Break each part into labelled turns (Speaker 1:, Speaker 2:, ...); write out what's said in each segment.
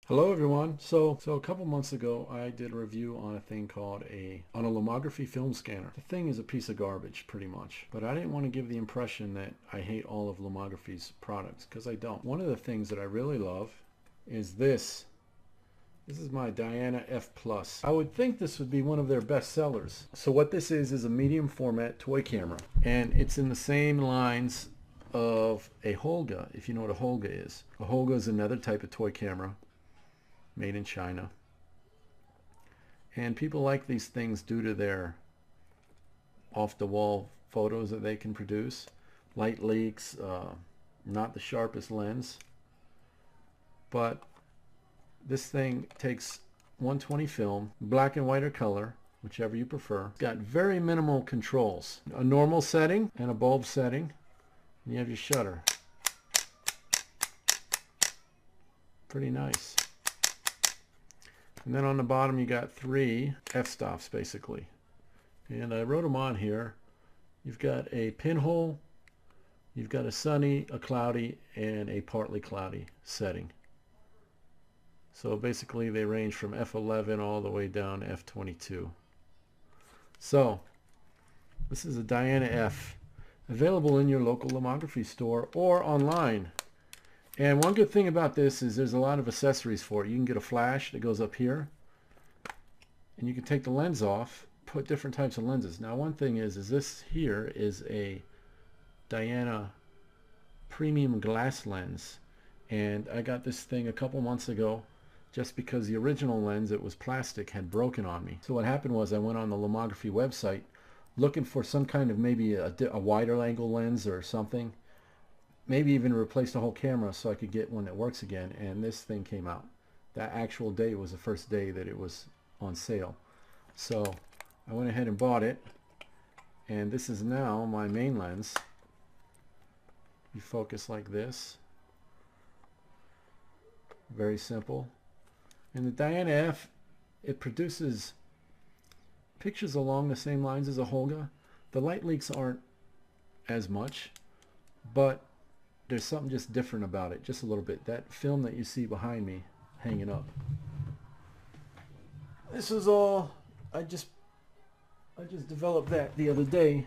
Speaker 1: Hello everyone. So a couple months ago I did a review on a thing called a Lomography film scanner. The thing is a piece of garbage pretty much, but I didn't want to give the impression that I hate all of Lomography's products, because I don't. One of the things that I really love is this. This is my Diana F Plus. I would think this would be one of their best sellers. So what this is a medium format toy camera, and it's in the same lines of a Holga, if you know what a Holga is. A Holga is another type of toy camera made in China, and people like these things due to their off-the-wall photos that they can produce. Light leaks, not the sharpest lens, but this thing takes 120 film, black and white or color, whichever you prefer. It's got very minimal controls, a normal setting and a bulb setting, and you have your shutter. Pretty nice. And then on the bottom you got 3 f-stops basically, and I wrote them on here. You've got a pinhole, you've got a sunny, a cloudy, and a partly cloudy setting. So basically they range from f11 all the way down to f22. So this is a Diana F, available in your local Lomography store or online. And one good thing about this is there's a lot of accessories for it. You can get a flash that goes up here, and you can take the lens off, put different types of lenses. Now one thing is this here is a Diana premium glass lens, and I got this thing a couple months ago just because the original lens, it was plastic, had broken on me. So what happened was I went on the Lomography website looking for some kind of maybe a wider angle lens or something, maybe even replace the whole camera so I could get one that works again, and this thing came out. That actual day was the first day that it was on sale. So I went ahead and bought it, and this is now my main lens. You focus like this. Very simple. And the Diana F, it produces pictures along the same lines as a Holga. The light leaks aren't as much, but there's something just different about it, just a little bit. That film that you see behind me hanging up, this is all, I just developed that the other day.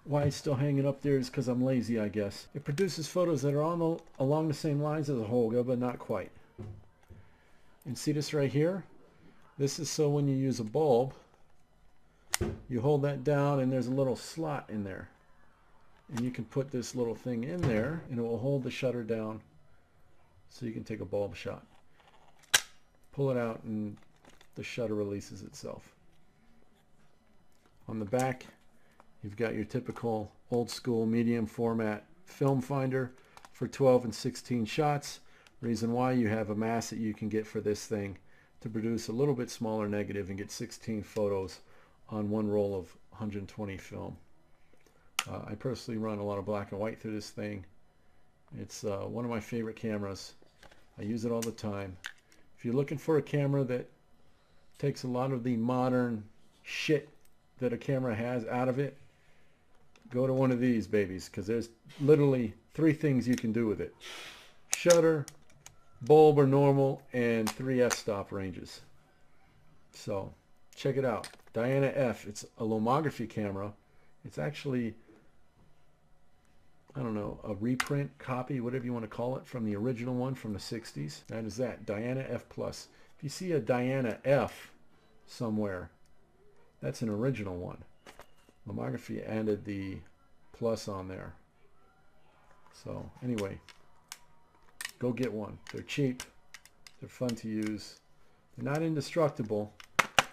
Speaker 1: Why it's still hanging up there is because I'm lazy, I guess. It produces photos that are along the same lines as a Holga, but not quite. And see this right here? This is so when you use a bulb, you hold that down and there's a little slot in there. And you can put this little thing in there and it will hold the shutter down so you can take a bulb shot. Pull it out and the shutter releases itself. On the back you've got your typical old school medium format film finder for 12 and 16 shots. Reason why, you have a mass that you can get for this thing to produce a little bit smaller negative and get 16 photos on one roll of 120 film. I personally run a lot of black and white through this thing. It's one of my favorite cameras. I use it all the time. If you're looking for a camera that takes a lot of the modern shit that a camera has out of it, go to one of these babies, because there's literally 3 things you can do with it: shutter, bulb or normal, and 3 f-stop ranges. So check it out. Diana F. It's a Lomography camera. It's actually, I don't know, a reprint, copy, whatever you want to call it, from the original one from the 60s. That is that, Diana F Plus. If you see a Diana F somewhere, that's an original one. Lomography added the plus on there. So anyway, go get one. They're cheap, they're fun to use, they're not indestructible,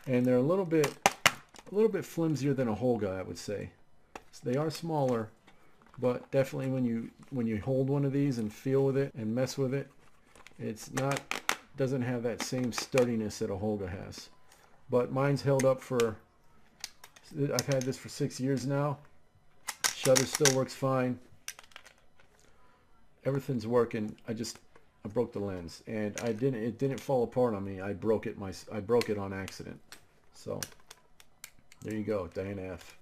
Speaker 1: and they're a little bit flimsier than a Holga, I would say. So they are smaller, but definitely when you hold one of these and feel with it and mess with it, doesn't have that same sturdiness that a Holga has. But mine's held up for, I've had this for 6 years now. Shutter still works fine. Everything's working. I broke the lens, and it didn't fall apart on me. I broke it on accident. So there you go, Diana F.